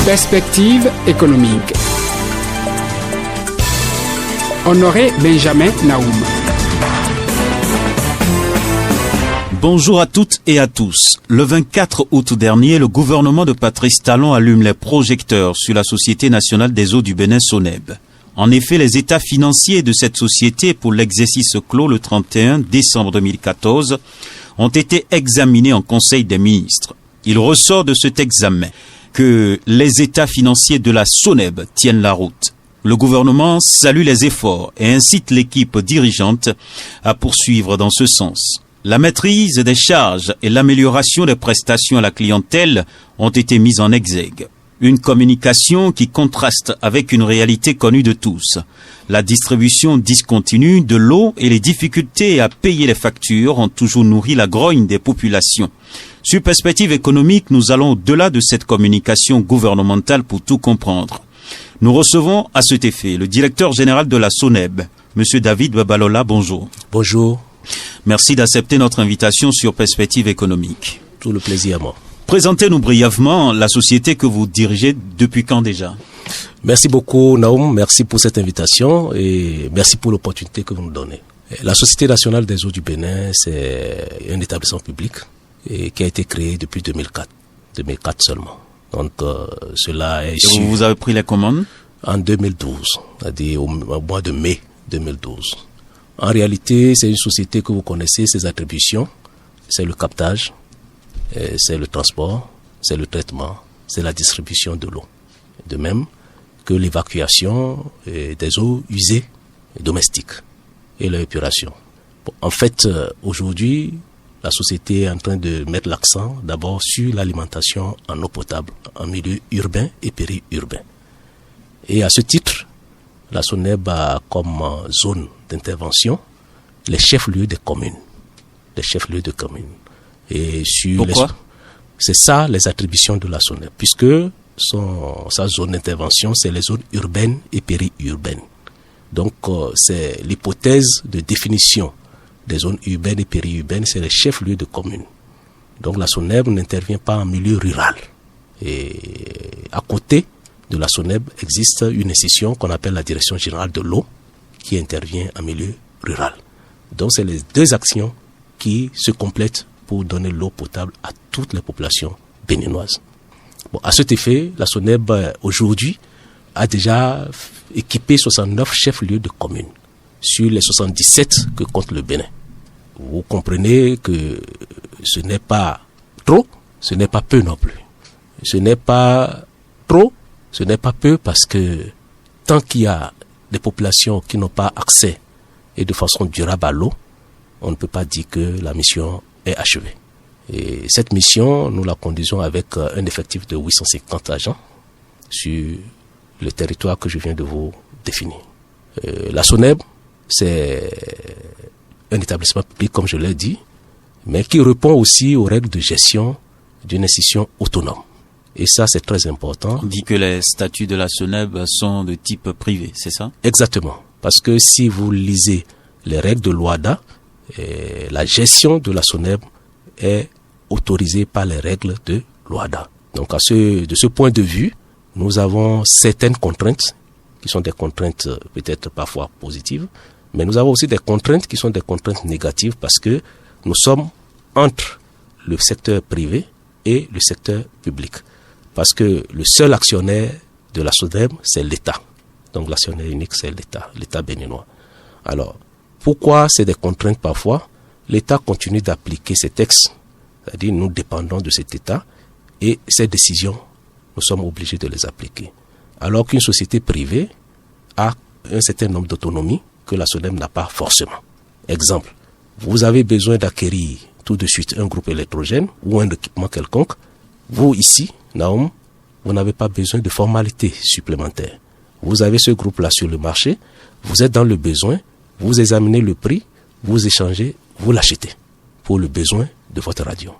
Perspective économique. Honoré Benjamin Naoum. Bonjour à toutes et à tous. Le 24 août dernier, le gouvernement de Patrice Talon allume les projecteurs sur la Société nationale des eaux du Bénin SONEB. En effet, les états financiers de cette société pour l'exercice clos le 31 décembre 2014 ont été examinés en Conseil des ministres. Il ressort de cet examen que les états financiers de la SONEB tiennent la route. Le gouvernement salue les efforts et incite l'équipe dirigeante à poursuivre dans ce sens. La maîtrise des charges et l'amélioration des prestations à la clientèle ont été mises en exergue. Une communication qui contraste avec une réalité connue de tous. La distribution discontinue de l'eau et les difficultés à payer les factures ont toujours nourri la grogne des populations. Sur Perspective économique, nous allons au-delà de cette communication gouvernementale pour tout comprendre. Nous recevons à cet effet le directeur général de la SONEB, M. David Babalola. Bonjour. Bonjour. Merci d'accepter notre invitation sur Perspective économique. Tout le plaisir à moi. Présentez-nous brièvement la société que vous dirigez depuis quand déjà? Merci beaucoup Naoum, merci pour cette invitation et merci pour l'opportunité que vous nous donnez. La Société nationale des eaux du Bénin, c'est un établissement public et qui a été créé depuis 2004 seulement. Donc cela est issu. Vous avez pris les commandes? En 2012, c'est-à-dire au mois de mai 2012. En réalité, c'est une société que vous connaissez, ses attributions, c'est le captage, c'est le transport, c'est le traitement, c'est la distribution de l'eau. De même que l'évacuation des eaux usées et domestiques et l'épuration. Bon, en fait, aujourd'hui, la société est en train de mettre l'accent d'abord sur l'alimentation en eau potable en milieu urbain et périurbain. Et à ce titre, la SONEB a comme zone d'intervention les chefs-lieux des communes. Les chefs-lieux de communes. Et sur pourquoi? C'est ça les attributions de la SONEB, puisque sa zone d'intervention, c'est les zones urbaines et périurbaines. Donc, c'est l'hypothèse de définition des zones urbaines et périurbaines, c'est les chefs-lieux de communes. Donc, la SONEB n'intervient pas en milieu rural. Et à côté de la SONEB existe une institution qu'on appelle la Direction générale de l'eau, qui intervient en milieu rural. Donc, c'est les deux actions qui se complètent pour donner l'eau potable à toutes les populations béninoises. Bon, à cet effet, la SONEB aujourd'hui a déjà équipé 69 chefs-lieux de communes sur les 77 que compte le Bénin. Vous comprenez que ce n'est pas trop, ce n'est pas peu non plus. Ce n'est pas trop, ce n'est pas peu parce que tant qu'il y a des populations qui n'ont pas accès et de façon durable à l'eau, on ne peut pas dire que la mission est achevée. Et cette mission, nous la conduisons avec un effectif de 850 agents sur le territoire que je viens de vous définir. La SONEB, c'est un établissement public, comme je l'ai dit, mais qui répond aussi aux règles de gestion d'une institution autonome. Et ça, c'est très important. On dit que les statuts de la SONEB sont de type privé, c'est ça? Exactement. Parce que si vous lisez les règles de l'OHADA, la gestion de la SONEB est autorisée par les règles de l'OHADA. Donc, de ce point de vue, nous avons certaines contraintes qui sont des contraintes peut-être parfois positives, mais nous avons aussi des contraintes qui sont des contraintes négatives parce que nous sommes entre le secteur privé et le secteur public. Parce que le seul actionnaire de la SONEB, c'est l'État. Donc l'actionnaire unique, c'est l'État béninois. Alors, pourquoi c'est des contraintes parfois? L'État continue d'appliquer ces textes, c'est-à-dire nous dépendons de cet État et ces décisions, nous sommes obligés de les appliquer. Alors qu'une société privée a un certain nombre d'autonomies que la SONEB n'a pas forcément. Exemple, vous avez besoin d'acquérir tout de suite un groupe électrogène ou un équipement quelconque. Vous ici, Naoum, vous n'avez pas besoin de formalités supplémentaires. Vous avez ce groupe-là sur le marché, vous êtes dans le besoin, vous examinez le prix, vous échangez, vous l'achetez pour le besoin de votre radio.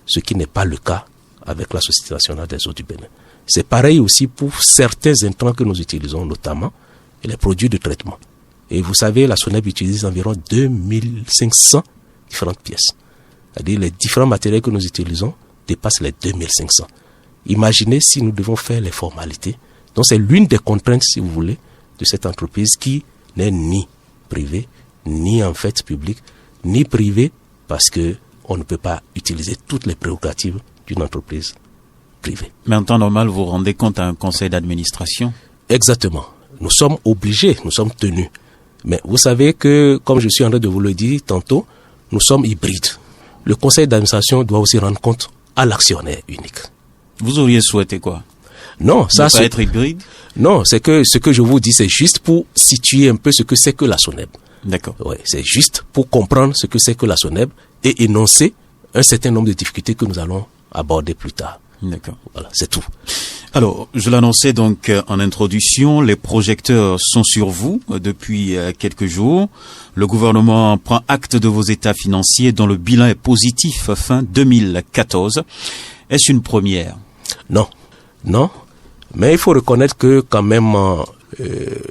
Ce qui n'est pas le cas avec la Société nationale des eaux du Bénin. C'est pareil aussi pour certains intrants que nous utilisons, notamment les produits de traitement. Et vous savez, la SONEB utilise environ 2500 différentes pièces. C'est-à-dire les différents matériels que nous utilisons dépassent les 2500. Imaginez si nous devons faire les formalités. Donc c'est l'une des contraintes, si vous voulez, de cette entreprise qui n'est ni privée, ni en fait publique, ni privée, parce que on ne peut pas utiliser toutes les prérogatives d'une entreprise privée. Mais en temps normal, vous vous rendez compte à un conseil d'administration? Exactement. Nous sommes obligés, nous sommes tenus. Mais vous savez que, comme je suis en train de vous le dire tantôt, nous sommes hybrides. Le conseil d'administration doit aussi rendre compte à l'actionnaire unique. Vous auriez souhaité quoi? Non, ça ne pas être hybride? Non, c'est que ce que je vous dis, c'est juste pour situer un peu ce que c'est que la SONEB. D'accord. Oui, c'est juste pour comprendre ce que c'est que la SONEB et énoncer un certain nombre de difficultés que nous allons aborder plus tard. D'accord. Voilà, c'est tout. Alors, je l'annonçais donc en introduction, les projecteurs sont sur vous depuis quelques jours. Le gouvernement prend acte de vos états financiers dont le bilan est positif fin 2014. Est-ce une première? Non. Mais il faut reconnaître que quand même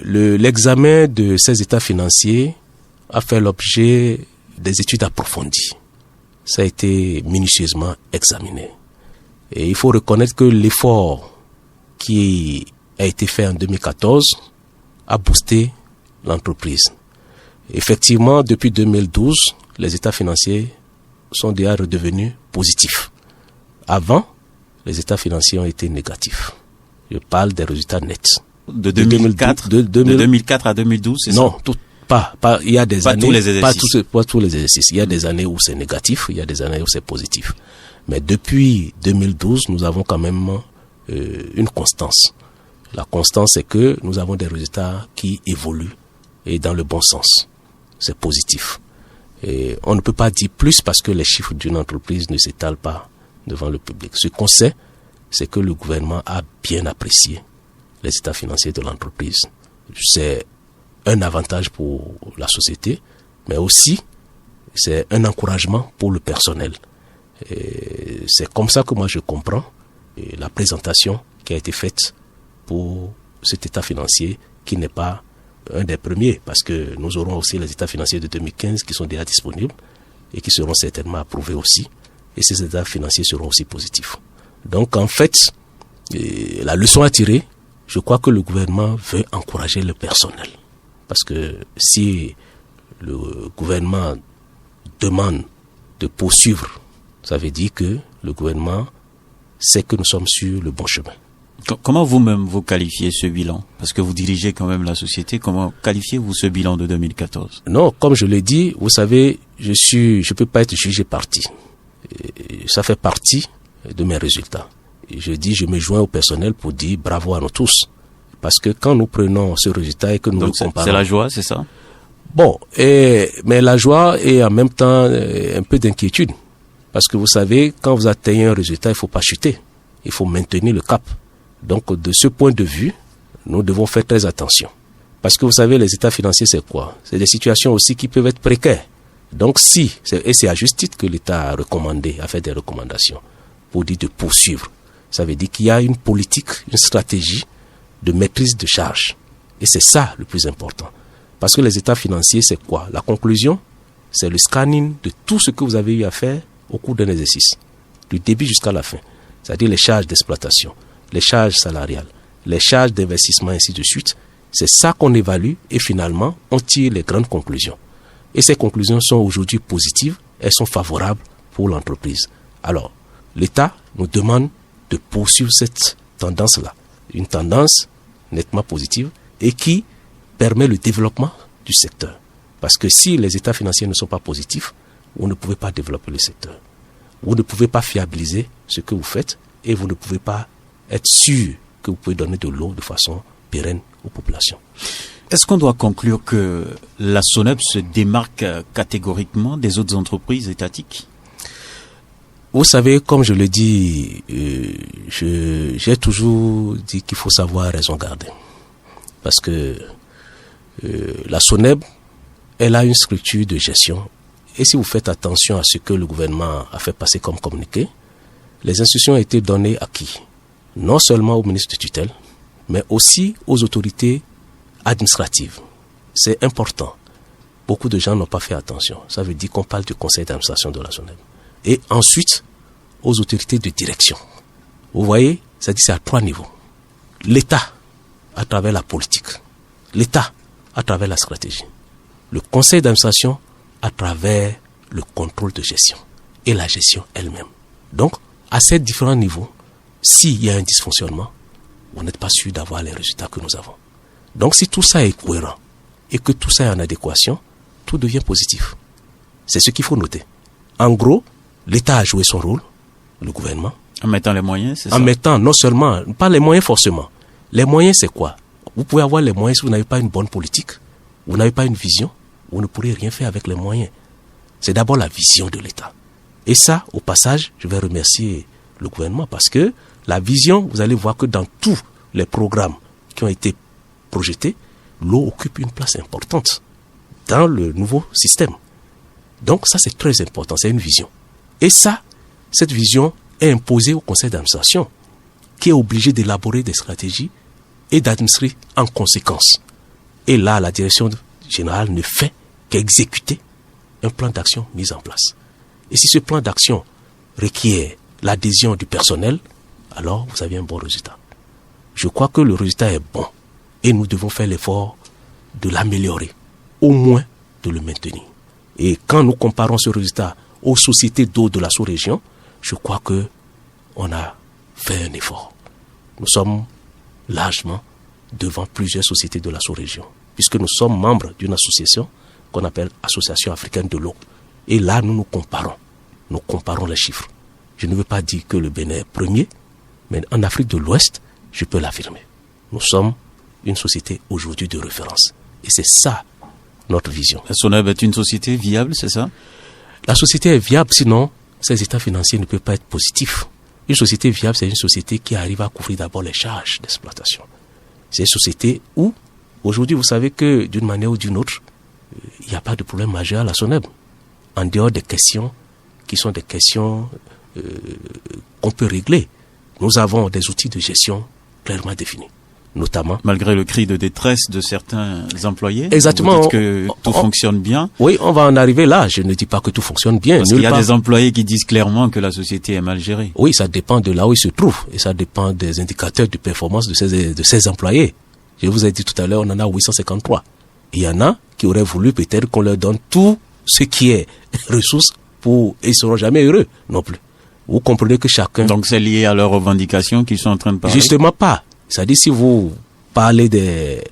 l'examen de ces états financiers a fait l'objet des études approfondies. Ça a été minutieusement examiné. Et il faut reconnaître que l'effort qui a été fait en 2014 a boosté l'entreprise. Effectivement, depuis 2012, les états financiers sont déjà redevenus positifs. Avant, les états financiers ont été négatifs. Je parle des résultats nets. De 2004 à 2012, c'est ça? Non, pas. Il y a des années. Tous les exercices. Pas tous les exercices. Il y a des années où c'est négatif, il y a des années où c'est positif. Mais depuis 2012, nous avons quand même une constance. La constance, c'est que nous avons des résultats qui évoluent et dans le bon sens. C'est positif. Et on ne peut pas dire plus parce que les chiffres d'une entreprise ne s'étalent pas devant le public. Ce qu'on sait, c'est que le gouvernement a bien apprécié les états financiers de l'entreprise. C'est un avantage pour la société, mais aussi c'est un encouragement pour le personnel. Et c'est comme ça que moi je comprends la présentation qui a été faite pour cet état financier qui n'est pas un des premiers, parce que nous aurons aussi les états financiers de 2015 qui sont déjà disponibles et qui seront certainement approuvés aussi, et ces états financiers seront aussi positifs. Donc en fait, la leçon à tirer, je crois que le gouvernement veut encourager le personnel, parce que si le gouvernement demande de poursuivre, ça veut dire que le gouvernement sait que nous sommes sur le bon chemin. Comment vous-même vous qualifiez ce bilan? Parce que vous dirigez quand même la société. Comment qualifiez-vous ce bilan de 2014? Non, comme je l'ai dit, vous savez, je peux pas être jugé parti. Ça fait partie de mes résultats. Et je me joins au personnel pour dire bravo à nous tous. Parce que quand nous prenons ce résultat et que nous le comparons... C'est la joie, c'est ça? Bon, mais la joie et en même temps un peu d'inquiétude. Parce que vous savez, quand vous atteignez un résultat, il ne faut pas chuter. Il faut maintenir le cap. Donc, de ce point de vue, nous devons faire très attention. Parce que vous savez, les états financiers, c'est quoi? C'est des situations aussi qui peuvent être précaires. Donc, et c'est à juste titre que l'État a fait des recommandations pour dire de poursuivre. Ça veut dire qu'il y a une politique, une stratégie de maîtrise de charge. Et c'est ça le plus important. Parce que les états financiers, c'est quoi? La conclusion, c'est le scanning de tout ce que vous avez eu à faire au cours d'un exercice, du début jusqu'à la fin. C'est-à-dire les charges d'exploitation, les charges salariales, les charges d'investissement, ainsi de suite. C'est ça qu'on évalue et finalement, on tire les grandes conclusions. Et ces conclusions sont aujourd'hui positives, elles sont favorables pour l'entreprise. Alors, l'État nous demande de poursuivre cette tendance-là, une tendance nettement positive et qui permet le développement du secteur. Parce que si les états financiers ne sont pas positifs, vous ne pouvez pas développer le secteur. Vous ne pouvez pas fiabiliser ce que vous faites et vous ne pouvez pas être sûr que vous pouvez donner de l'eau de façon pérenne aux populations. Est-ce qu'on doit conclure que la SONEB se démarque catégoriquement des autres entreprises étatiques? Vous savez, comme je le dis, j'ai toujours dit qu'il faut savoir raison garder. Parce que la SONEB, elle a une structure de gestion. Et si vous faites attention à ce que le gouvernement a fait passer comme communiqué, les instructions ont été données à qui? Non seulement au ministre de tutelle, mais aussi aux autorités administratives. C'est important. Beaucoup de gens n'ont pas fait attention. Ça veut dire qu'on parle du conseil d'administration de la SONEB. Et ensuite, aux autorités de direction. Vous voyez, c'est-à-dire c'est à 3 niveaux. L'État, à travers la politique. L'État, à travers la stratégie. Le conseil d'administration, à travers le contrôle de gestion. Et la gestion elle-même. Donc, à ces différents niveaux, s'il y a un dysfonctionnement, vous n'êtes pas sûr d'avoir les résultats que nous avons. Donc, si tout ça est cohérent et que tout ça est en adéquation, tout devient positif. C'est ce qu'il faut noter. En gros, l'État a joué son rôle, le gouvernement. En mettant les moyens, c'est ça? En mettant non seulement, pas les moyens forcément. Les moyens, c'est quoi? Vous pouvez avoir les moyens si vous n'avez pas une bonne politique, vous n'avez pas une vision, vous ne pourrez rien faire avec les moyens. C'est d'abord la vision de l'État. Et ça, au passage, je vais remercier le gouvernement parce que la vision, vous allez voir que dans tous les programmes qui ont été projetés, l'eau occupe une place importante dans le nouveau système. Donc ça, c'est très important, c'est une vision. Et ça, cette vision est imposée au conseil d'administration qui est obligé d'élaborer des stratégies et d'administrer en conséquence. Et là, la direction générale ne fait qu'exécuter un plan d'action mis en place. Et si ce plan d'action requiert l'adhésion du personnel, alors vous avez un bon résultat. Je crois que le résultat est bon et nous devons faire l'effort de l'améliorer, au moins de le maintenir. Et quand nous comparons ce résultat aux sociétés d'eau de la sous-région, je crois que on a fait un effort. Nous sommes largement devant plusieurs sociétés de la sous-région, puisque nous sommes membres d'une association qu'on appelle Association africaine de l'eau. Et là, nous comparons les chiffres. Je ne veux pas dire que le Bénin est premier, mais en Afrique de l'Ouest, je peux l'affirmer. Nous sommes une société aujourd'hui de référence. Et c'est ça, notre vision. La SONEB est une société viable, c'est ça? La société est viable, sinon, ses états financiers ne peuvent pas être positifs. Une société viable, c'est une société qui arrive à couvrir d'abord les charges d'exploitation. C'est une société où, aujourd'hui, vous savez que d'une manière ou d'une autre, il n'y a pas de problème majeur à la SONEB. En dehors des questions qui sont des questions qu'on peut régler, nous avons des outils de gestion clairement définis. Notamment. Malgré le cri de détresse de certains employés. Exactement. Vous dites que tout fonctionne bien. Oui, on va en arriver là. Je ne dis pas que tout fonctionne bien. Parce qu'il y a des employés qui disent clairement que la société est mal gérée. Oui, ça dépend de là où ils se trouvent. Et ça dépend des indicateurs de performance de ces employés. Je vous ai dit tout à l'heure, on en a 853. Il y en a qui auraient voulu peut-être qu'on leur donne tout ce qui est ressources et ils ne seront jamais heureux non plus. Vous comprenez que chacun... Donc c'est lié à leurs revendications qu'ils sont en train de parler? Justement pas. C'est-à-dire si vous parlez du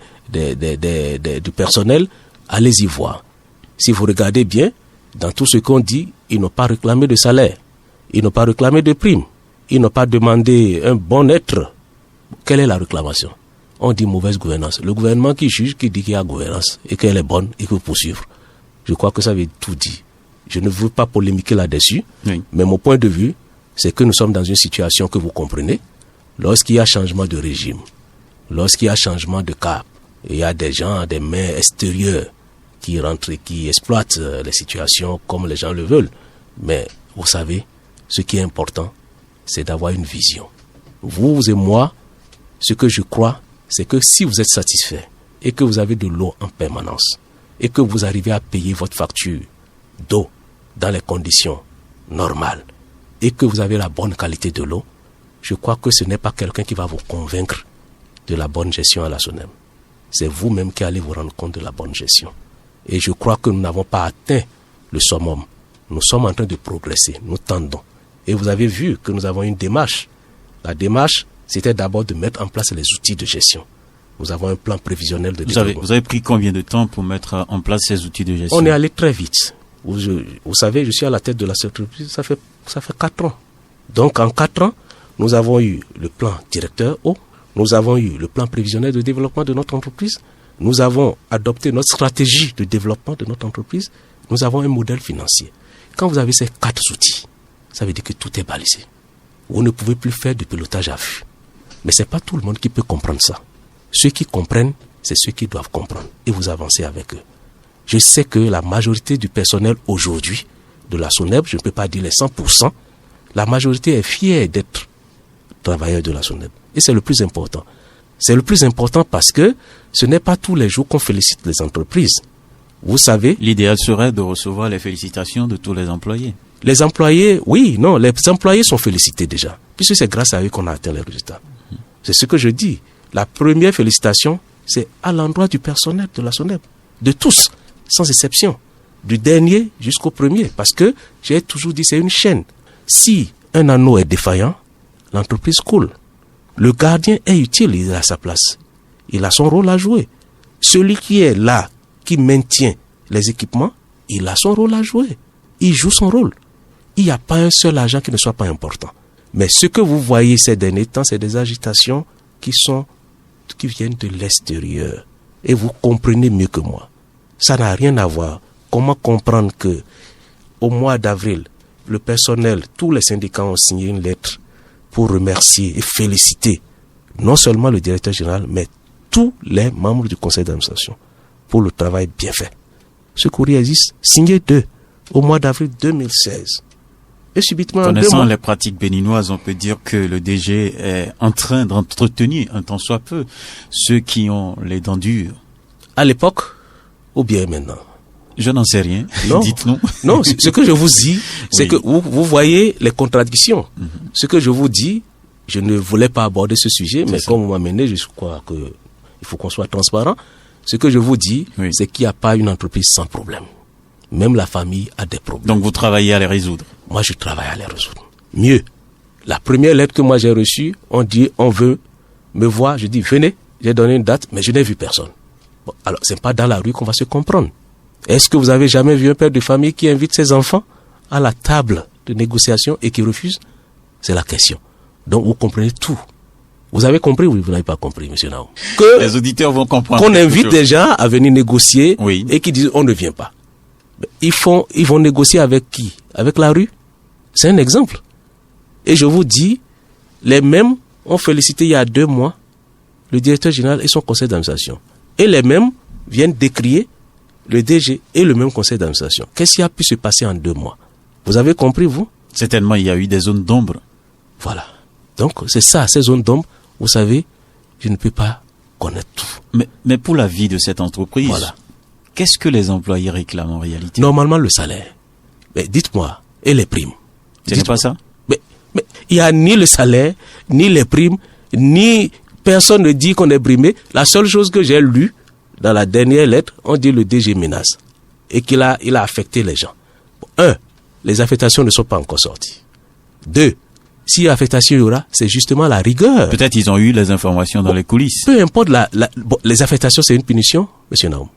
personnel, allez-y voir. Si vous regardez bien, dans tout ce qu'on dit, ils n'ont pas réclamé de salaire. Ils n'ont pas réclamé de prime. Ils n'ont pas demandé un bon être. Quelle est la réclamation? On dit mauvaise gouvernance. Le gouvernement qui juge, qui dit qu'il y a gouvernance et qu'elle est bonne et qu'il faut poursuivre. Je crois que ça veut tout dire. Je ne veux pas polémiquer là-dessus, oui. Mais mon point de vue, c'est que nous sommes dans une situation que vous comprenez. Lorsqu'il y a changement de régime, lorsqu'il y a changement de cap, il y a des gens, des mains extérieures qui rentrent et qui exploitent les situations comme les gens le veulent. Mais vous savez, ce qui est important, c'est d'avoir une vision. Vous et moi, ce que je crois, c'est que si vous êtes satisfait et que vous avez de l'eau en permanence et que vous arrivez à payer votre facture d'eau dans les conditions normales et que vous avez la bonne qualité de l'eau, je crois que ce n'est pas quelqu'un qui va vous convaincre de la bonne gestion à la SONEB. C'est vous-même qui allez vous rendre compte de la bonne gestion. Et je crois que nous n'avons pas atteint le summum. Nous sommes en train de progresser, nous tendons. Et vous avez vu que nous avons une démarche. La démarche, c'était d'abord de mettre en place les outils de gestion. Nous avons un plan prévisionnel de développement. Vous avez pris combien de temps pour mettre en place ces outils de gestion? On est allé très vite. Vous savez, je suis à la tête de la entreprise, ça fait 4 ans. Donc en 4 ans, nous avons eu le plan directeur eau, nous avons eu le plan prévisionnel de développement de notre entreprise, nous avons adopté notre stratégie de développement de notre entreprise, nous avons un modèle financier. Quand vous avez ces 4 outils, ça veut dire que tout est balisé. Vous ne pouvez plus faire de pilotage à vue. Mais ce n'est pas tout le monde qui peut comprendre ça. Ceux qui comprennent, c'est ceux qui doivent comprendre et vous avancez avec eux. Je sais que la majorité du personnel aujourd'hui de la SONEB, je ne peux pas dire les 100%, la majorité est fière d'être travailleur de la SONEB. Et c'est le plus important. C'est le plus important parce que ce n'est pas tous les jours qu'on félicite les entreprises. Vous savez... L'idéal serait de recevoir les félicitations de tous les employés. Les employés, oui, non, les employés sont félicités déjà. puisque c'est grâce à eux qu'on a atteint les résultats. C'est ce que je dis. La première félicitation, c'est à l'endroit du personnel de la SONEB, de tous, sans exception, du dernier jusqu'au premier, parce que j'ai toujours dit c'est une chaîne. Si un anneau est défaillant, l'entreprise coule. Le gardien est utile, il est à sa place. Il a son rôle à jouer. Celui qui est là, qui maintient les équipements, il a son rôle à jouer. Il joue son rôle. Il n'y a pas un seul agent qui ne soit pas important. Mais ce que vous voyez ces derniers temps, c'est des agitations qui viennent de l'extérieur. Et vous comprenez mieux que moi. Ça n'a rien à voir. Comment comprendre que au mois d'avril, le personnel, tous les syndicats ont signé une lettre pour remercier et féliciter non seulement le directeur général, mais tous les membres du conseil d'administration pour le travail bien fait. Ce courrier existe, signé au mois d'avril 2016. Et subitement, connaissant les pratiques béninoises, on peut dire que le DG est en train d'entretenir un tant soit peu ceux qui ont les dents dures. À l'époque, ou bien maintenant? Je n'en sais rien. Non. Dites-nous. Non, ce que je vous dis, c'est que vous voyez les contradictions. Ce que je vous dis, je ne voulais pas aborder ce sujet, mais comme vous m'amenez, je crois que il faut qu'on soit transparent. Ce que je vous dis, c'est qu'il n'y a pas une entreprise sans problème. Même la famille a des problèmes. Donc vous travaillez à les résoudre? Moi, je travaille à les résoudre. Mieux. La première lettre que moi j'ai reçue, on dit, on veut me voir. Je dis, venez. J'ai donné une date, mais je n'ai vu personne. Bon, alors, c'est pas dans la rue qu'on va se comprendre. Est-ce que vous avez jamais vu un père de famille qui invite ses enfants à la table de négociation et qui refuse? C'est la question. Donc, vous comprenez tout. Vous avez compris ou vous n'avez pas compris, monsieur Nao? Que les auditeurs vont comprendre. Qu'on invite des gens à venir négocier et qui disent on ne vient pas. Ils vont négocier avec qui? Avec la rue? C'est un exemple. Et je vous dis, les mêmes ont félicité il y a 2 mois le directeur général et son conseil d'administration. Et les mêmes viennent décrier le DG et le même conseil d'administration. Qu'est-ce qui a pu se passer en 2 mois? Vous avez compris, vous? Certainement, il y a eu des zones d'ombre. Voilà. Donc, c'est ça, ces zones d'ombre, vous savez, je ne peux pas connaître tout. Mais pour la vie de cette entreprise, qu'est-ce que les employés réclament en réalité? Normalement, le salaire. Mais dites-moi, et les primes? Ce n'est pas ça? Mais il n'y a ni le salaire, ni les primes, ni personne ne dit qu'on est brimé. La seule chose que j'ai lue dans la dernière lettre, on dit le DG menace et qu'il a affecté les gens. 1, les affectations ne sont pas encore sorties. 2, si affectation il y aura, c'est justement la rigueur. Peut-être ils ont eu les informations dans les coulisses. Peu importe, les affectations, c'est une punition, monsieur Naoum.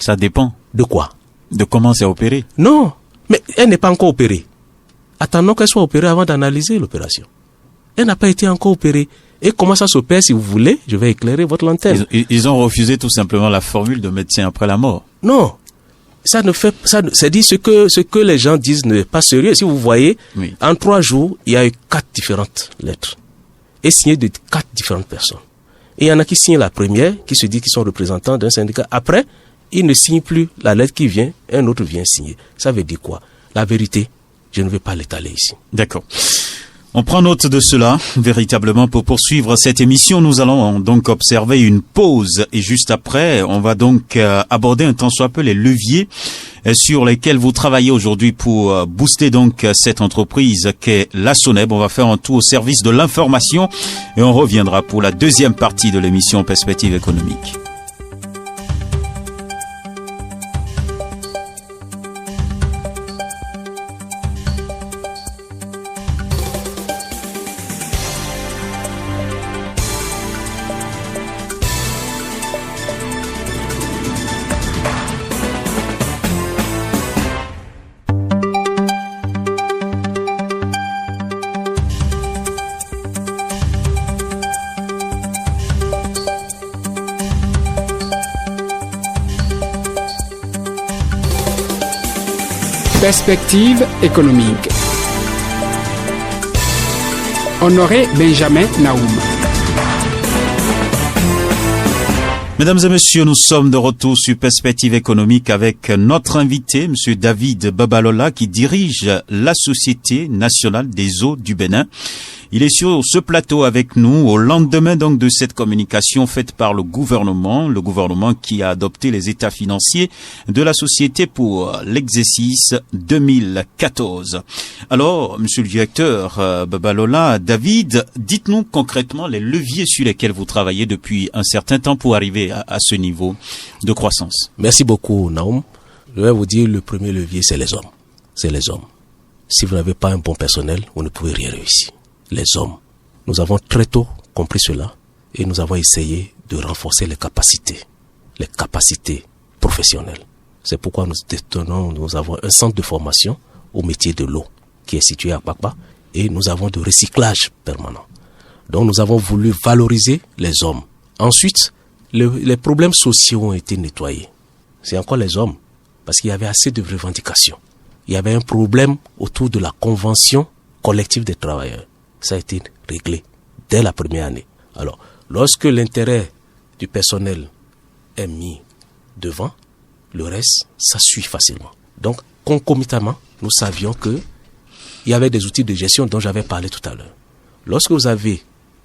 Ça dépend. De quoi? De comment c'est opéré. Non, mais elle n'est pas encore opérée. Attendons qu'elle soit opérée avant d'analyser l'opération. Elle n'a pas été encore opérée. Et comment ça s'opère, si vous voulez, je vais éclairer votre lanterne. Ils ont refusé tout simplement la formule de médecin après la mort. Non. C'est dit ce que les gens disent n'est pas sérieux. Si vous voyez, en 3 jours, il y a eu 4 différentes lettres. Et signées de 4 différentes personnes. Et il y en a qui signent la première, qui se dit qu'ils sont représentants d'un syndicat. Après, ils ne signent plus la lettre qui vient, un autre vient signer. Ça veut dire quoi? La vérité, je ne vais pas l'étaler ici. D'accord. On prend note de cela, véritablement. Pour poursuivre cette émission, nous allons donc observer une pause et juste après, on va donc aborder un tant soit peu les leviers sur lesquels vous travaillez aujourd'hui pour booster donc cette entreprise qu'est la SONEB. On va faire un tour au service de l'information et on reviendra pour la deuxième partie de l'émission Perspective économique. Perspective économique. Honoré Benjamin Naoum. Mesdames et messieurs, nous sommes de retour sur Perspective économique avec notre invité, monsieur David Babalola, qui dirige la Société nationale des eaux du Bénin. Il est sur ce plateau avec nous au lendemain donc de cette communication faite par le gouvernement qui a adopté les états financiers de la société pour l'exercice 2014. Alors, monsieur le directeur Babalola, David, dites-nous concrètement les leviers sur lesquels vous travaillez depuis un certain temps pour arriver à ce niveau de croissance. Merci beaucoup, Naoum. Je vais vous dire, le premier levier, c'est les hommes. C'est les hommes. Si vous n'avez pas un bon personnel, vous ne pouvez rien réussir. Les hommes. Nous avons très tôt compris cela et nous avons essayé de renforcer les capacités professionnelles. C'est pourquoi nous avons un centre de formation au métier de l'eau qui est situé à Kpakpa et nous avons de recyclage permanent. Donc nous avons voulu valoriser les hommes. Ensuite, les problèmes sociaux ont été nettoyés. C'est encore les hommes parce qu'il y avait assez de revendications. Il y avait un problème autour de la convention collective des travailleurs. Ça a été réglé dès la première année. Alors, lorsque l'intérêt du personnel est mis devant, le reste, ça suit facilement. Donc, concomitamment, nous savions que il y avait des outils de gestion dont j'avais parlé tout à l'heure. Lorsque vous avez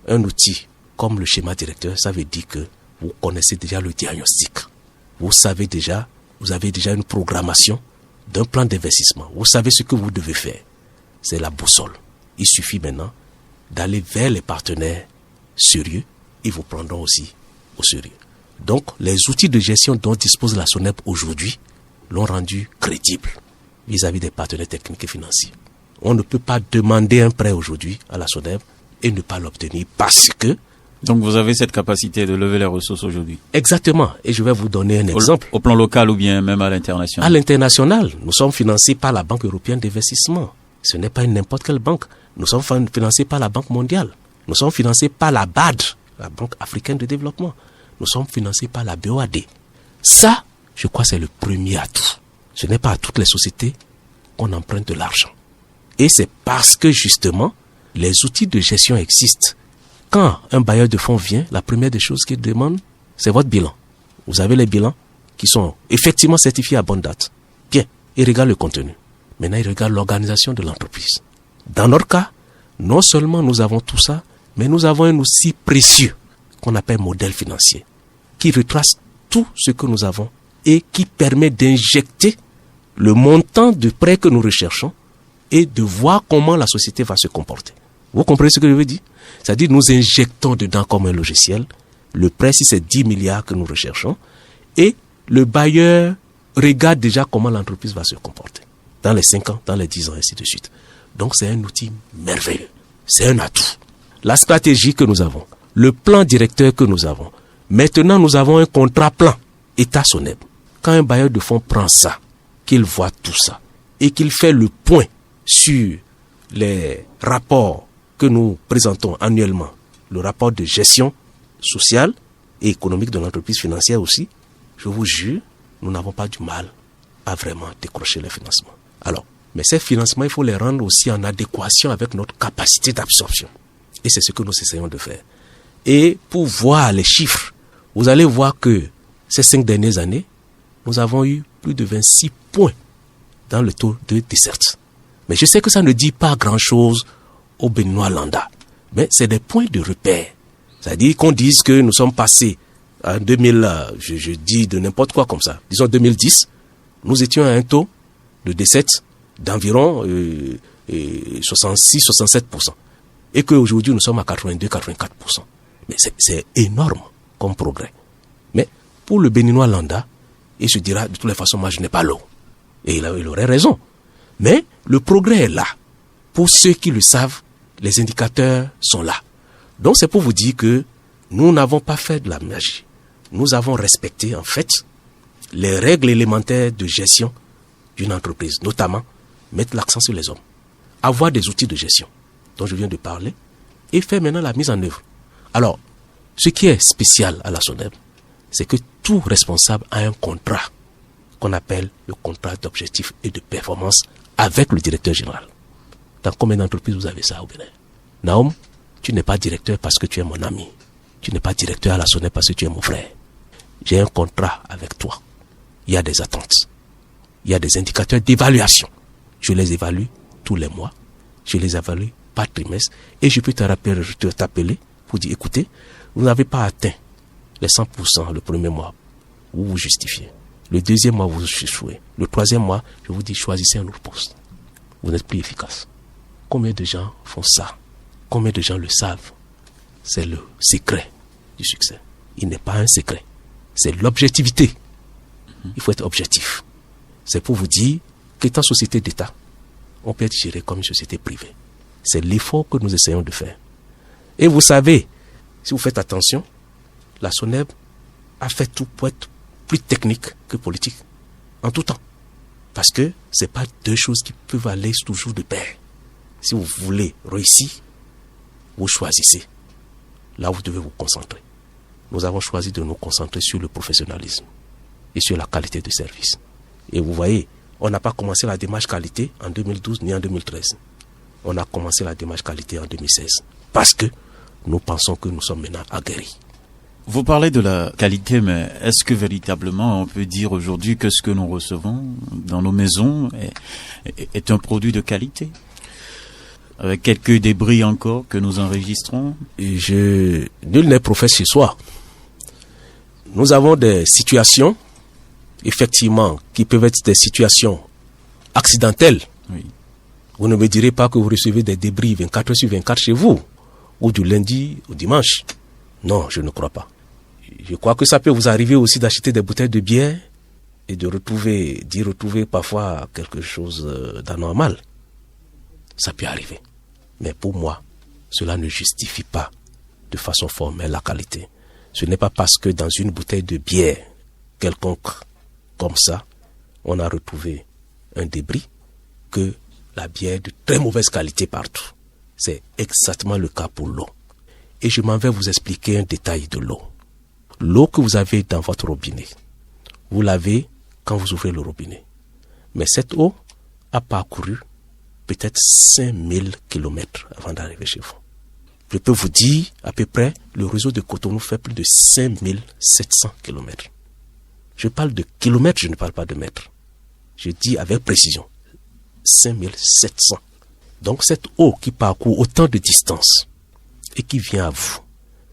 un outil comme le schéma directeur, ça veut dire que vous connaissez déjà le diagnostic. Vous avez déjà une programmation d'un plan d'investissement. Vous savez ce que vous devez faire. C'est la boussole. Il suffit maintenant d'aller vers les partenaires sérieux. Ils vous prendront aussi au sérieux. Donc, les outils de gestion dont dispose la SONEB aujourd'hui l'ont rendu crédible vis-à-vis des partenaires techniques et financiers. On ne peut pas demander un prêt aujourd'hui à la SONEB et ne pas l'obtenir parce que... Donc vous avez cette capacité de lever les ressources aujourd'hui. Exactement. Et je vais vous donner un exemple. Au plan local ou bien même à l'international? À l'international, nous sommes financés par la Banque européenne d'investissement. Ce n'est pas n'importe quelle banque. Nous sommes financés par la Banque mondiale. Nous sommes financés par la BAD, la Banque africaine de développement. Nous sommes financés par la BOAD. Ça, je crois, c'est le premier atout. Ce n'est pas à toutes les sociétés qu'on emprunte de l'argent. Et c'est parce que justement, les outils de gestion existent. Quand un bailleur de fonds vient, la première des choses qu'il demande, c'est votre bilan. Vous avez les bilans qui sont effectivement certifiés à bonne date. Bien, il regarde le contenu. Maintenant, il regarde l'organisation de l'entreprise. Dans notre cas, non seulement nous avons tout ça, mais nous avons un outil précieux qu'on appelle modèle financier, qui retrace tout ce que nous avons et qui permet d'injecter le montant de prêt que nous recherchons et de voir comment la société va se comporter. Vous comprenez ce que je veux dire? C'est-à-dire nous injectons dedans comme un logiciel le prêt, si c'est 10 milliards que nous recherchons, et le bailleur regarde déjà comment l'entreprise va se comporter dans les 5 ans, dans les 10 ans, ainsi de suite. Donc c'est un outil merveilleux, c'est un atout. La stratégie que nous avons, le plan directeur que nous avons, maintenant nous avons un contrat plan État-SONEB. Quand un bailleur de fonds prend ça, qu'il voit tout ça, et qu'il fait le point sur les rapports que nous présentons annuellement, le rapport de gestion sociale et économique de l'entreprise financière aussi, je vous jure, nous n'avons pas du mal à vraiment décrocher les financements. Alors, mais ces financements, il faut les rendre aussi en adéquation avec notre capacité d'absorption. Et c'est ce que nous essayons de faire. Et pour voir les chiffres, vous allez voir que ces 5 dernières années, nous avons eu plus de 26 points dans le taux de desserte. Mais je sais que ça ne dit pas grand-chose au Béninois lambda. Mais c'est des points de repère. C'est-à-dire qu'on dise que nous sommes passés en 2000, je dis de n'importe quoi comme ça. Disons 2010, nous étions à un taux de décette d'environ 66-67%. Et qu'aujourd'hui nous sommes à 82-84%. Mais c'est énorme comme progrès. Mais pour le Béninois lambda, il se dira de toutes les façons, moi je n'ai pas l'eau. Et il aurait raison. Mais le progrès est là. Pour ceux qui le savent, les indicateurs sont là. Donc c'est pour vous dire que nous n'avons pas fait de la magie. Nous avons respecté en fait les règles élémentaires de gestion d'une entreprise, notamment mettre l'accent sur les hommes, avoir des outils de gestion dont je viens de parler et faire maintenant la mise en œuvre. Alors, ce qui est spécial à la SONEB, c'est que tout responsable a un contrat qu'on appelle le contrat d'objectif et de performance avec le directeur général. Dans combien d'entreprises vous avez ça au Bénin? Naoum, tu n'es pas directeur parce que tu es mon ami. Tu n'es pas directeur à la SONEB parce que tu es mon frère. J'ai un contrat avec toi. Il y a des attentes. Il y a des indicateurs d'évaluation. Je les évalue tous les mois. Je les évalue par trimestre, et je peux t'appeler pour dire, écoutez, vous n'avez pas atteint les 100% le premier mois, vous vous justifiez. Le deuxième mois, vous échouez. Le troisième mois, je vous dis, choisissez un autre poste. Vous n'êtes plus efficace. Combien de gens font ça? Combien de gens le savent? C'est le secret du succès. Il n'est pas un secret. C'est l'objectivité. Il faut être objectif. C'est pour vous dire qu'étant société d'État, on peut être géré comme une société privée. C'est l'effort que nous essayons de faire. Et vous savez, si vous faites attention, la SONEB a fait tout pour être plus technique que politique, en tout temps. Parce que ce n'est pas deux choses qui peuvent aller toujours de pair. Si vous voulez réussir, vous choisissez. Là, vous devez vous concentrer. Nous avons choisi de nous concentrer sur le professionnalisme et sur la qualité de service. Et vous voyez, on n'a pas commencé la démarche qualité en 2012 ni en 2013. On a commencé la démarche qualité en 2016. Parce que nous pensons que nous sommes maintenant aguerris. Vous parlez de la qualité, mais est-ce que véritablement on peut dire aujourd'hui que ce que nous recevons dans nos maisons est un produit de qualité? Avec quelques débris encore que nous enregistrons? Nul n'est prophète chez soi. Nous avons des situations, effectivement, qui peuvent être des situations accidentelles. Oui. Vous ne me direz pas que vous recevez des débris 24 heures sur 24 chez vous, ou du lundi au dimanche. Non, je ne crois pas. Je crois que ça peut vous arriver aussi d'acheter des bouteilles de bière et d'y retrouver parfois quelque chose d'anormal. Ça peut arriver. Mais pour moi, cela ne justifie pas de façon formelle la qualité. Ce n'est pas parce que dans une bouteille de bière quelconque comme ça, on a retrouvé un débris que la bière est de très mauvaise qualité partout. C'est exactement le cas pour l'eau. Et je m'en vais vous expliquer un détail de l'eau. L'eau que vous avez dans votre robinet, vous l'avez quand vous ouvrez le robinet. Mais cette eau a parcouru peut-être 5000 km avant d'arriver chez vous. Je peux vous dire, à peu près, le réseau de Cotonou fait plus de 5700 km. Je parle de kilomètres, je ne parle pas de mètres. Je dis avec précision, 5700. Donc cette eau qui parcourt autant de distance et qui vient à vous,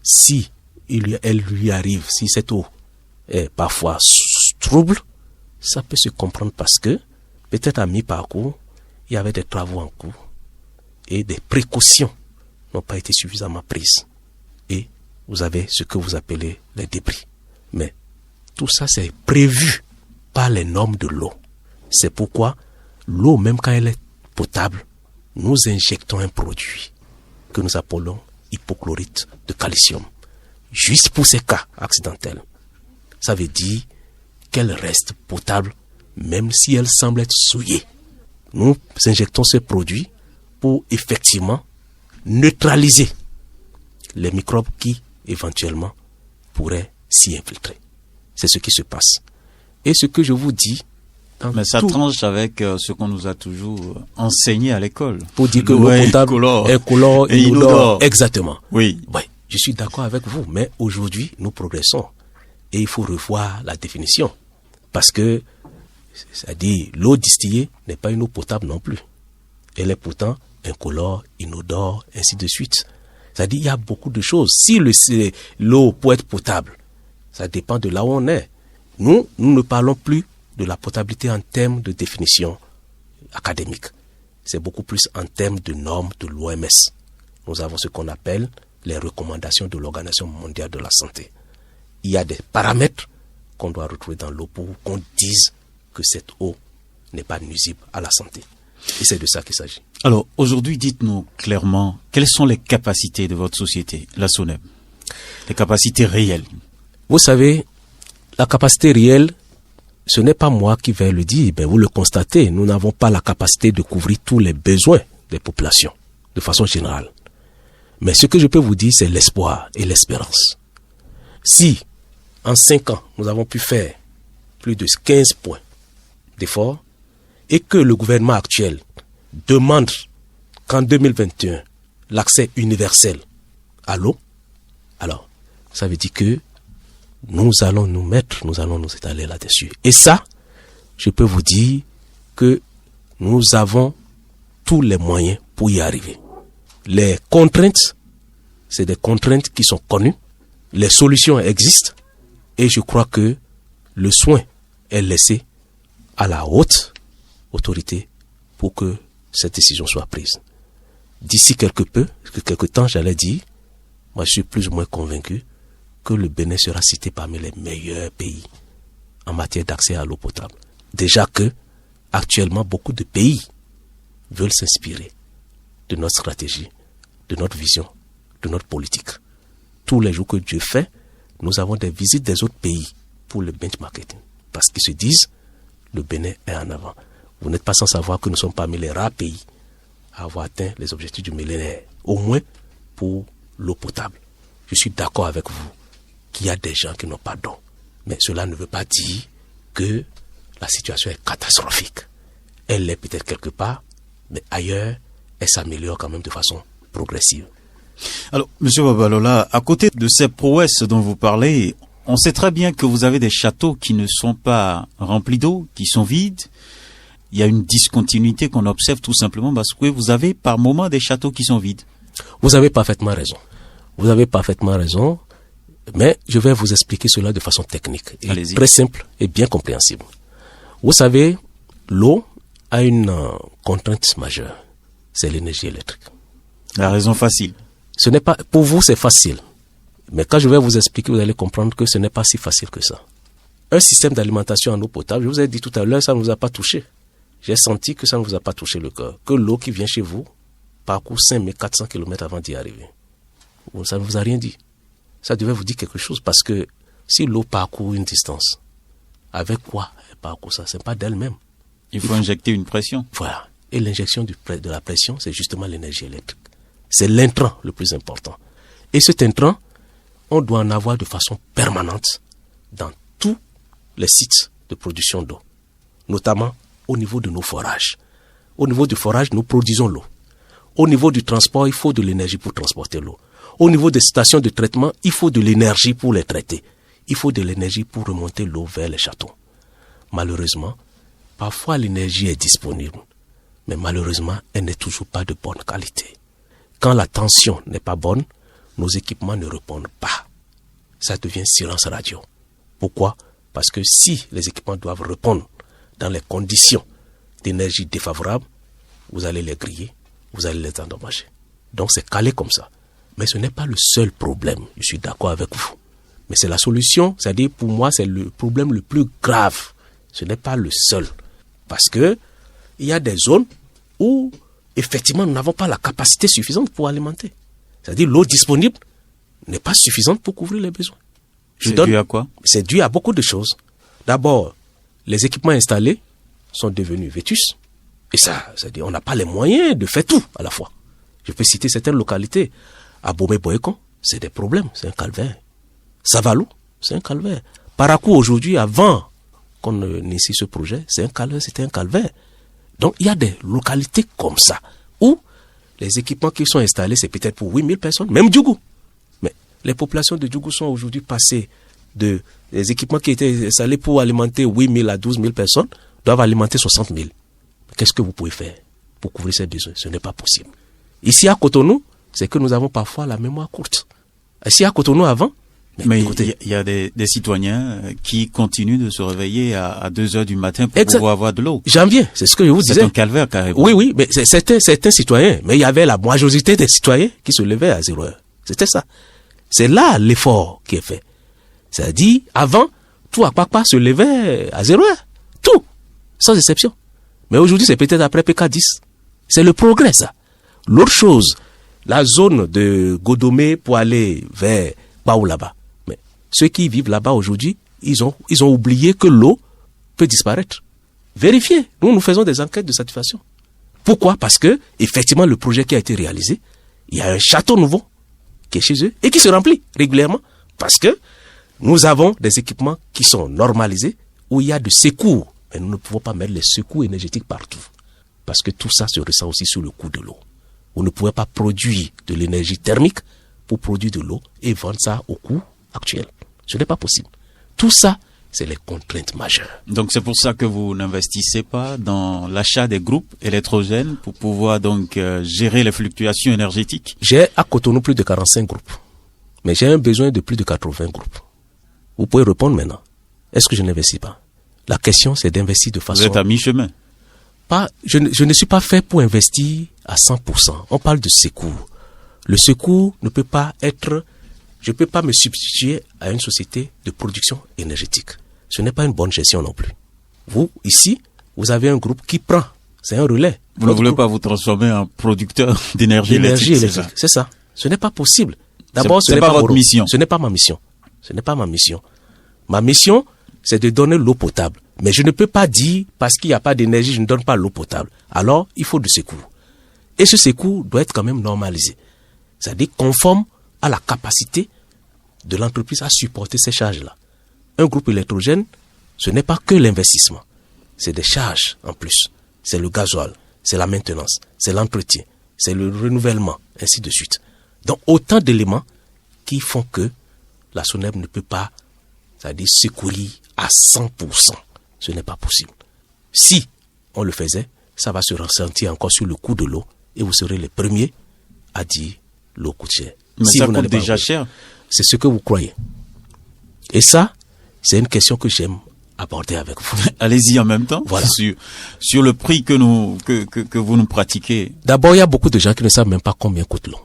si elle lui arrive, si cette eau est parfois trouble, ça peut se comprendre parce que peut-être à mi-parcours, il y avait des travaux en cours et des précautions n'ont pas été suffisamment prises. Et vous avez ce que vous appelez les débris. Mais tout ça, c'est prévu par les normes de l'eau. C'est pourquoi l'eau, même quand elle est potable, nous injectons un produit que nous appelons hypochlorite de calcium. Juste pour ces cas accidentels. Ça veut dire qu'elle reste potable même si elle semble être souillée. Nous injectons ce produit pour effectivement neutraliser les microbes qui éventuellement pourraient s'y infiltrer. C'est ce qui se passe. Et ce que je vous dis... Mais ça tranche avec ce qu'on nous a toujours enseigné à l'école. Pour dire que l'eau potable est incolore et inodore. Exactement. Oui. Oui, je suis d'accord avec vous, mais aujourd'hui, nous progressons. Et il faut revoir la définition. Parce que, c'est-à-dire, l'eau distillée n'est pas une eau potable non plus. Elle est pourtant incolore, inodore, ainsi de suite. C'est-à-dire, il y a beaucoup de choses. Si l'eau peut être potable, ça dépend de là où on est. Nous ne parlons plus de la potabilité en termes de définition académique. C'est beaucoup plus en termes de normes de l'OMS. Nous avons ce qu'on appelle les recommandations de l'Organisation mondiale de la santé. Il y a des paramètres qu'on doit retrouver dans l'eau pour qu'on dise que cette eau n'est pas nuisible à la santé. Et c'est de ça qu'il s'agit. Alors, aujourd'hui, dites-nous clairement, quelles sont les capacités de votre société, la SONEB? Les capacités réelles. Vous savez, la capacité réelle, ce n'est pas moi qui vais le dire, vous le constatez, nous n'avons pas la capacité de couvrir tous les besoins des populations, de façon générale. Mais ce que je peux vous dire, c'est l'espoir et l'espérance. Si, en 5 ans, nous avons pu faire plus de 15 points d'effort, et que le gouvernement actuel demande qu'en 2021, l'accès universel à l'eau, alors, ça veut dire que nous allons nous étaler là-dessus. Et ça, je peux vous dire que nous avons tous les moyens pour y arriver. Les contraintes, c'est des contraintes qui sont connues. Les solutions existent. Et je crois que le soin est laissé à la haute autorité pour que cette décision soit prise. D'ici quelque temps, j'allais dire, moi je suis plus ou moins convaincu que le Bénin sera cité parmi les meilleurs pays en matière d'accès à l'eau potable. Déjà que, actuellement, beaucoup de pays veulent s'inspirer de notre stratégie, de notre vision, de notre politique. Tous les jours que Dieu fait, nous avons des visites des autres pays pour le benchmarking. Parce qu'ils se disent, le Bénin est en avant. Vous n'êtes pas sans savoir que nous sommes parmi les rares pays à avoir atteint les objectifs du millénaire, au moins pour l'eau potable. Je suis d'accord avec vous qu'il y a des gens qui n'ont pas d'eau. Mais cela ne veut pas dire que la situation est catastrophique. Elle l'est peut-être quelque part, mais ailleurs, elle s'améliore quand même de façon progressive. Alors, M. Babalola, à côté de ces prouesses dont vous parlez, on sait très bien que vous avez des châteaux qui ne sont pas remplis d'eau, qui sont vides. Il y a une discontinuité qu'on observe tout simplement parce que vous avez par moments des châteaux qui sont vides. Vous avez parfaitement raison. Vous avez parfaitement raison, mais je vais vous expliquer cela de façon technique, et très simple et bien compréhensible. Vous savez, l'eau a une contrainte majeure, c'est l'énergie électrique. La raison facile. Ce n'est pas, pour vous c'est facile, mais quand je vais vous expliquer, vous allez comprendre que ce n'est pas si facile que ça. Un système d'alimentation en eau potable, je vous ai dit tout à l'heure, ça ne vous a pas touché. J'ai senti que ça ne vous a pas touché le cœur, que l'eau qui vient chez vous parcourt 5400 km avant d'y arriver. Ça ne vous a rien dit. Ça devait vous dire quelque chose, parce que si l'eau parcourt une distance, avec quoi elle parcourt ça? Ce n'est pas d'elle-même. Il faut injecter une pression. Voilà. Et l'injection de la pression, c'est justement l'énergie électrique. C'est l'intrant le plus important. Et cet intrant, on doit en avoir de façon permanente dans tous les sites de production d'eau, notamment au niveau de nos forages. Au niveau du forage, nous produisons l'eau. Au niveau du transport, il faut de l'énergie pour transporter l'eau. Au niveau des stations de traitement, il faut de l'énergie pour les traiter. Il faut de l'énergie pour remonter l'eau vers les châteaux. Malheureusement, parfois l'énergie est disponible, mais malheureusement, elle n'est toujours pas de bonne qualité. Quand la tension n'est pas bonne, nos équipements ne répondent pas. Ça devient silence radio. Pourquoi? Parce que si les équipements doivent répondre dans les conditions d'énergie défavorables, vous allez les griller, vous allez les endommager. Donc c'est calé comme ça. Mais ce n'est pas le seul problème, je suis d'accord avec vous. Mais c'est la solution, c'est-à-dire pour moi c'est le problème le plus grave. Ce n'est pas le seul. Parce que il y a des zones où effectivement nous n'avons pas la capacité suffisante pour alimenter. C'est-à-dire l'eau disponible n'est pas suffisante pour couvrir les besoins. C'est dû à quoi? C'est dû à beaucoup de choses. D'abord, les équipements installés sont devenus vétustes. Et ça, c'est-à-dire on n'a pas les moyens de faire tout à la fois. Je peux citer certaines localités. À Bomé-Boécon, c'est des problèmes, c'est un calvaire. Savalou, c'est un calvaire. Parakou, aujourd'hui, avant qu'on initie ce projet, c'était un calvaire. Donc, il y a des localités comme ça, où les équipements qui sont installés, c'est peut-être pour 8000 personnes, même Djougou. Mais les populations de Djougou sont aujourd'hui passées des équipements qui étaient installés pour alimenter 8000 à 12 000 personnes, doivent alimenter 60 000. Qu'est-ce que vous pouvez faire pour couvrir ces besoins? Ce n'est pas possible. Ici, à Cotonou, c'est que nous avons parfois la mémoire courte. Ici, à Cotonou, avant, mais il y a des citoyens qui continuent de se réveiller à 2 heures du matin pour pouvoir avoir de l'eau. J'en viens, c'est ce que je vous disais. C'est un calvaire carrément. Oui, mais c'était un citoyen. Mais il y avait la majorité des citoyens qui se levaient à 0 heure. C'était ça. C'est là l'effort qui est fait. C'est-à-dire, avant, tout à Kpakpa se levait à 0 heure. Tout. Sans exception. Mais aujourd'hui, c'est peut-être après PK10. C'est le progrès, ça. L'autre chose, la zone de Godomé pour aller vers Baou là-bas. Mais ceux qui vivent là-bas aujourd'hui, ils ont oublié que l'eau peut disparaître. Vérifiez. Nous faisons des enquêtes de satisfaction. Pourquoi? Parce que, effectivement, le projet qui a été réalisé, il y a un château nouveau qui est chez eux et qui se remplit régulièrement. Parce que nous avons des équipements qui sont normalisés où il y a de secours. Mais nous ne pouvons pas mettre les secours énergétiques partout. Parce que tout ça se ressent aussi sur le coût de l'eau. Vous ne pouvez pas produire de l'énergie thermique pour produire de l'eau et vendre ça au coût actuel. Ce n'est pas possible. Tout ça, c'est les contraintes majeures. Donc c'est pour ça que vous n'investissez pas dans l'achat des groupes électrogènes pour pouvoir donc gérer les fluctuations énergétiques. J'ai à Cotonou plus de 45 groupes, mais j'ai un besoin de plus de 80 groupes. Vous pouvez répondre maintenant. Est-ce que je n'investis pas? La question, c'est d'investir de façon... Vous êtes à mi-chemin. Je ne suis pas fait pour investir à 100%. On parle de secours. Le secours ne peut pas être... Je ne peux pas me substituer à une société de production énergétique. Ce n'est pas une bonne gestion non plus. Vous, ici, vous avez un groupe qui prend. C'est un relais. Vous ne voulez pas vous transformer en producteur d'énergie électrique, c'est ça. Ce n'est pas possible. D'abord, ce n'est pas votre mission. Ce n'est pas ma mission. Ce n'est pas ma mission. Ma mission, c'est de donner l'eau potable. Mais je ne peux pas dire, parce qu'il n'y a pas d'énergie, je ne donne pas l'eau potable. Alors, il faut du secours. Et ce secours doit être quand même normalisé. C'est-à-dire conforme à la capacité de l'entreprise à supporter ces charges-là. Un groupe électrogène, ce n'est pas que l'investissement. C'est des charges en plus. C'est le gasoil, c'est la maintenance, c'est l'entretien, c'est le renouvellement, ainsi de suite. Donc, autant d'éléments qui font que la SONEB ne peut pas, c'est-à-dire secourir à 100%. Ce n'est pas possible. Si on le faisait, ça va se ressentir encore sur le coût de l'eau et vous serez les premiers à dire l'eau coûte cher. Mais si ça vous coûte déjà cher. C'est ce que vous croyez. Et ça, c'est une question que j'aime aborder avec vous. Allez-y en même temps. Voilà. Sur le prix que vous nous pratiquez. D'abord, il y a beaucoup de gens qui ne savent même pas combien coûte l'eau.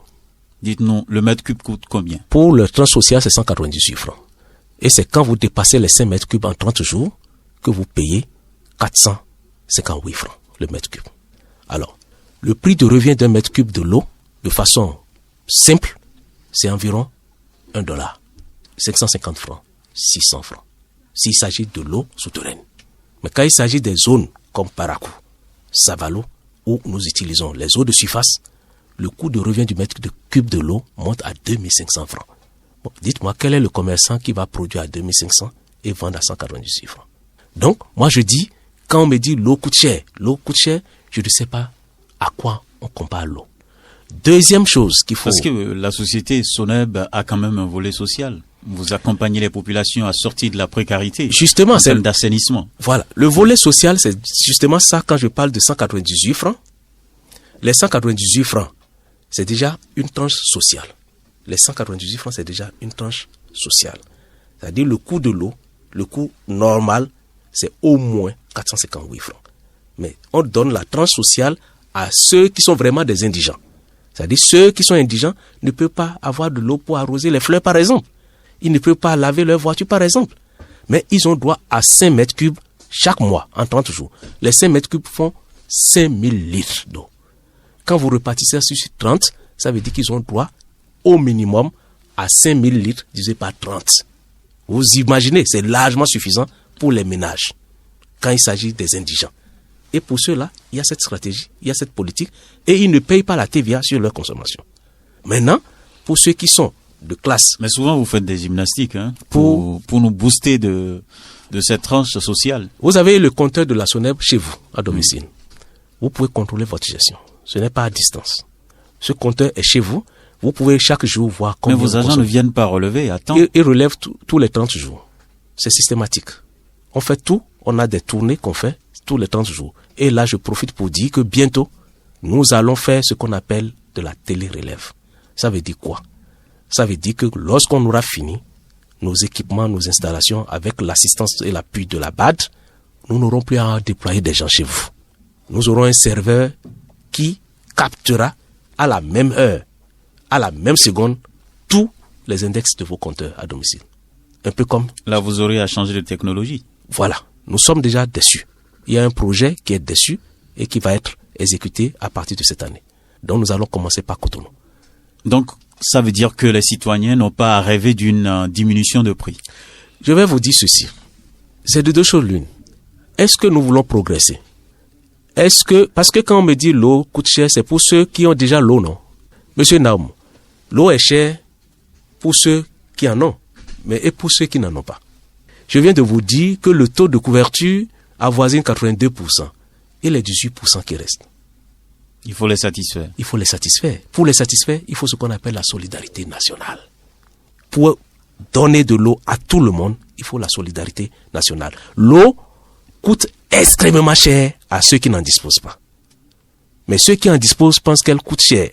Dites-nous, le mètre cube coûte combien? Pour le tranche social, c'est 198 francs. Et c'est quand vous dépassez les 5 mètres cubes en 30 jours que vous payez 458 francs le mètre cube. Alors, le prix de revient d'un mètre cube de l'eau, de façon simple, c'est environ $1. 550 francs, 600 francs. S'il s'agit de l'eau souterraine. Mais quand il s'agit des zones comme Parakou, Savalo, où nous utilisons les eaux de surface, le coût de revient du mètre cube de l'eau monte à 2500 francs. Bon, dites-moi, quel est le commerçant qui va produire à 2500 et vendre à 198 francs? Donc, moi je dis, quand on me dit l'eau coûte cher, je ne sais pas à quoi on compare l'eau. Deuxième chose qu'il faut... Parce que la société SONEB a quand même un volet social. Vous accompagnez les populations à sortir de la précarité. Justement, c'est d'assainissement. Voilà. Le volet social, c'est justement ça quand je parle de 198 francs. Les 198 francs, c'est déjà une tranche sociale. Les 198 francs, c'est déjà une tranche sociale. C'est-à-dire le coût de l'eau, le coût normal, c'est au moins 458 francs. Mais on donne la tranche sociale à ceux qui sont vraiment des indigents. C'est-à-dire ceux qui sont indigents ne peuvent pas avoir de l'eau pour arroser les fleurs, par exemple. Ils ne peuvent pas laver leur voiture, par exemple. Mais ils ont droit à 5 mètres cubes chaque mois, en 30 jours. Les 5 mètres cubes font 5000 litres d'eau. Quand vous repartissez sur 30, ça veut dire qu'ils ont droit au minimum à 5000 litres divisé par 30. Vous imaginez, c'est largement suffisant pour les ménages quand il s'agit des indigents. Et pour ceux-là, il y a cette stratégie, il y a cette politique, et ils ne payent pas la TVA sur leur consommation. Maintenant, pour ceux qui sont de classe... Mais souvent, vous faites des gymnastiques pour nous booster de cette tranche sociale. Vous avez le compteur de la SONEB chez vous, à domicile. Vous pouvez contrôler votre gestion. Ce n'est pas à distance. Ce compteur est chez vous. Vous pouvez chaque jour voir combien... Mais vos agents ne viennent pas relever à temps. Ils relèvent tous les 30 jours. C'est systématique. On fait tout. On a des tournées qu'on fait tous les 30 jours. Et là, je profite pour dire que bientôt, nous allons faire ce qu'on appelle de la télé-relève. Ça veut dire quoi? Ça veut dire que lorsqu'on aura fini nos équipements, nos installations, avec l'assistance et l'appui de la BAD, nous n'aurons plus à déployer des gens chez vous. Nous aurons un serveur qui captera à la même heure, à la même seconde, tous les index de vos compteurs à domicile. Un peu comme... Là, vous aurez à changer de technologie. Voilà. Nous sommes déjà dessus. Il y a un projet qui est dessus et qui va être exécuté à partir de cette année. Donc, nous allons commencer par Cotonou. Donc, ça veut dire que les citoyens n'ont pas à rêver d'une diminution de prix. Je vais vous dire ceci. C'est de deux choses l'une. Est-ce que nous voulons progresser? Parce que quand on me dit l'eau coûte cher, c'est pour ceux qui ont déjà l'eau, non? Monsieur Naum, l'eau est chère pour ceux qui en ont, mais et pour ceux qui n'en ont pas. Je viens de vous dire que le taux de couverture avoisine 82% et les 18% qui restent. Il faut les satisfaire. Il faut les satisfaire. Pour les satisfaire, il faut ce qu'on appelle la solidarité nationale. Pour donner de l'eau à tout le monde, il faut la solidarité nationale. L'eau coûte extrêmement cher à ceux qui n'en disposent pas. Mais ceux qui en disposent pensent qu'elle coûte cher.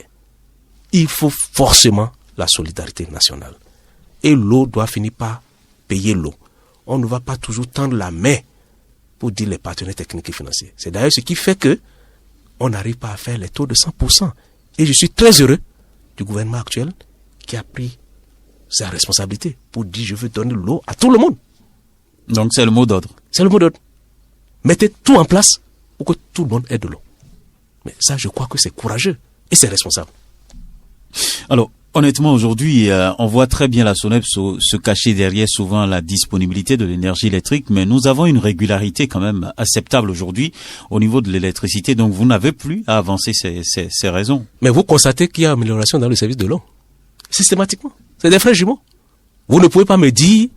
Il faut forcément la solidarité nationale. Et l'eau doit finir par payer l'eau. On ne va pas toujours tendre la main pour dire les partenaires techniques et financiers. C'est d'ailleurs ce qui fait que on n'arrive pas à faire les taux de 100%. Et je suis très heureux du gouvernement actuel qui a pris sa responsabilité pour dire je veux donner l'eau à tout le monde. Donc c'est le mot d'ordre. C'est le mot d'ordre. Mettez tout en place pour que tout le monde ait de l'eau. Mais ça, je crois que c'est courageux et c'est responsable. Alors, honnêtement, aujourd'hui, on voit très bien la SONEB se cacher derrière souvent la disponibilité de l'énergie électrique, mais nous avons une régularité quand même acceptable aujourd'hui au niveau de l'électricité, donc vous n'avez plus à avancer ces raisons. Mais vous constatez qu'il y a amélioration dans le service de l'eau, systématiquement. C'est des frères jumeaux. Vous ne pouvez pas me dire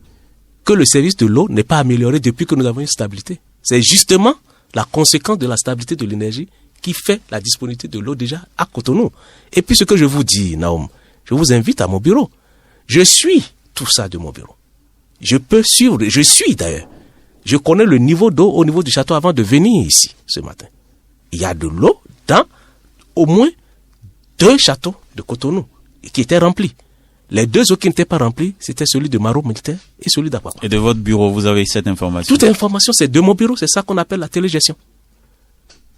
que le service de l'eau n'est pas amélioré depuis que nous avons une stabilité. C'est justement la conséquence de la stabilité de l'énergie qui fait la disponibilité de l'eau déjà à Cotonou. Et puis ce que je vous dis, Naoum, je vous invite à mon bureau. Je suis tout ça de mon bureau. Je peux suivre, je suis d'ailleurs. Je connais le niveau d'eau au niveau du château avant de venir ici ce matin. Il y a de l'eau dans au moins 2 châteaux de Cotonou qui étaient remplis. Les 2 autres qui n'étaient pas remplis, c'était celui de Maro Militaire et celui d'Akwakwa. Et de votre bureau, vous avez cette information? Toute information, c'est de mon bureau. C'est ça qu'on appelle la télégestion.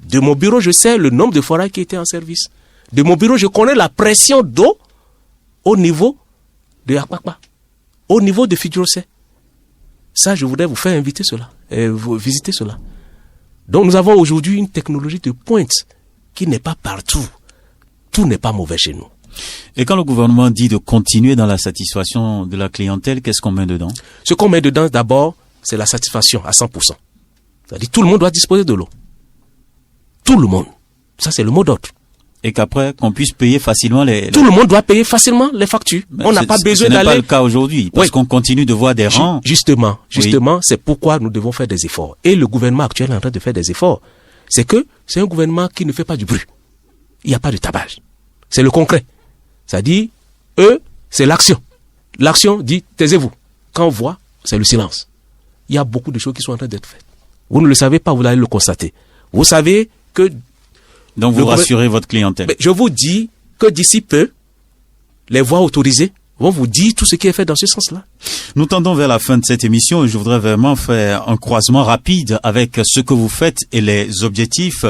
De mon bureau, je sais le nombre de forages qui étaient en service. De mon bureau, je connais la pression d'eau au niveau de Akwakwa, au niveau de Fidjirosé. Ça, je voudrais vous faire inviter cela, vous visiter cela. Donc, nous avons aujourd'hui une technologie de pointe qui n'est pas partout. Tout n'est pas mauvais chez nous. Et quand le gouvernement dit de continuer dans la satisfaction de la clientèle, qu'est-ce qu'on met dedans? Ce qu'on met dedans, d'abord, c'est la satisfaction à 100%. C'est-à-dire tout le monde doit disposer de l'eau. Tout le monde. Ça, c'est le mot d'ordre. Et qu'après, qu'on puisse payer facilement Tout le monde doit payer facilement les factures. Mais on n'a pas besoin d'aller... Ce n'est pas le cas aujourd'hui, parce qu'on continue de voir des rangs. Justement, c'est pourquoi nous devons faire des efforts. Et le gouvernement actuel est en train de faire des efforts. C'est que c'est un gouvernement qui ne fait pas du bruit. Il n'y a pas de tapage. C'est le concret. C'est-à-dire, c'est l'action. L'action dit, taisez-vous. Quand on voit, c'est le silence. Il y a beaucoup de choses qui sont en train d'être faites. Vous ne le savez pas, vous allez le constater. Vous savez que... Donc vous rassurez votre clientèle. Mais je vous dis que d'ici peu, les voies autorisées vont vous dire tout ce qui est fait dans ce sens-là. Nous tendons vers la fin de cette émission et je voudrais vraiment faire un croisement rapide avec ce que vous faites et les objectifs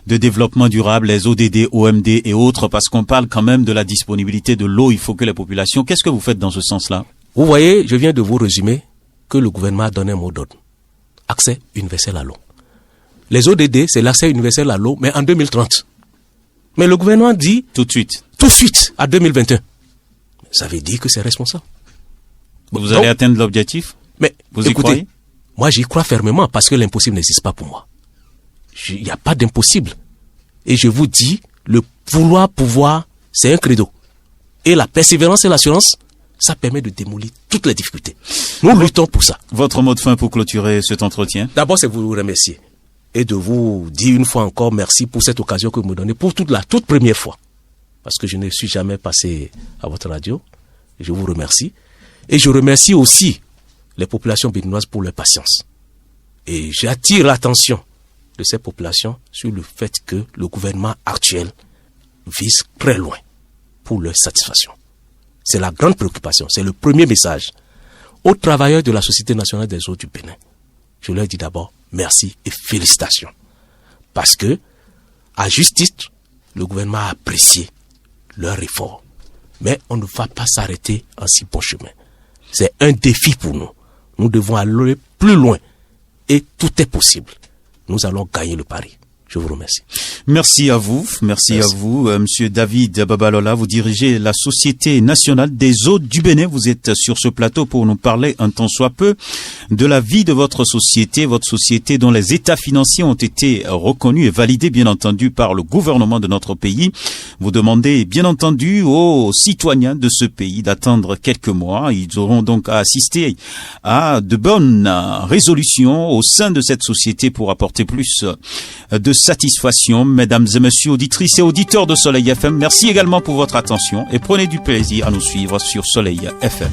de développement durable, les ODD, OMD et autres, parce qu'on parle quand même de la disponibilité de l'eau. Il faut que les populations... Qu'est-ce que vous faites dans ce sens-là? Vous voyez, je viens de vous résumer que le gouvernement a donné un mot d'ordre. Accès universel à l'eau. Les ODD, c'est l'accès universel à l'eau, mais en 2030. Mais le gouvernement dit... Tout de suite, à 2021. Ça veut dire que c'est responsable. Vous allez atteindre l'objectif? Mais vous y croyez? Moi, j'y crois fermement parce que l'impossible n'existe pas pour moi. Il n'y a pas d'impossible. Et je vous dis, le pouvoir, c'est un credo. Et la persévérance et l'assurance, ça permet de démolir toutes les difficultés. Nous luttons pour ça. Votre mot de fin pour clôturer cet entretien? D'abord, c'est vous remercier. Et de vous dire une fois encore merci pour cette occasion que vous me donnez pour la toute première fois. Parce que je ne suis jamais passé à votre radio. Je vous remercie. Et je remercie aussi les populations béninoises pour leur patience. Et j'attire l'attention de ces populations sur le fait que le gouvernement actuel vise très loin pour leur satisfaction. C'est la grande préoccupation. C'est le premier message. Aux travailleurs de la Société nationale des eaux du Bénin, je leur dis d'abord merci et félicitations. Parce que, à juste titre, le gouvernement a apprécié leur effort. Mais on ne va pas s'arrêter en si bon chemin. C'est un défi pour nous. Nous devons aller plus loin. Et tout est possible. Nous allons gagner le pari. Je vous remercie. Merci à vous. Merci à vous, Monsieur David Babalola. Vous dirigez la Société nationale des eaux du Bénin. Vous êtes sur ce plateau pour nous parler un tant soit peu de la vie de votre société dont les états financiers ont été reconnus et validés, bien entendu, par le gouvernement de notre pays. Vous demandez, bien entendu, aux citoyens de ce pays d'attendre quelques mois. Ils auront donc à assister à de bonnes résolutions au sein de cette société pour apporter plus de satisfaction. Mesdames et messieurs, auditrices et auditeurs de Soleil FM, merci également pour votre attention et prenez du plaisir à nous suivre sur Soleil FM.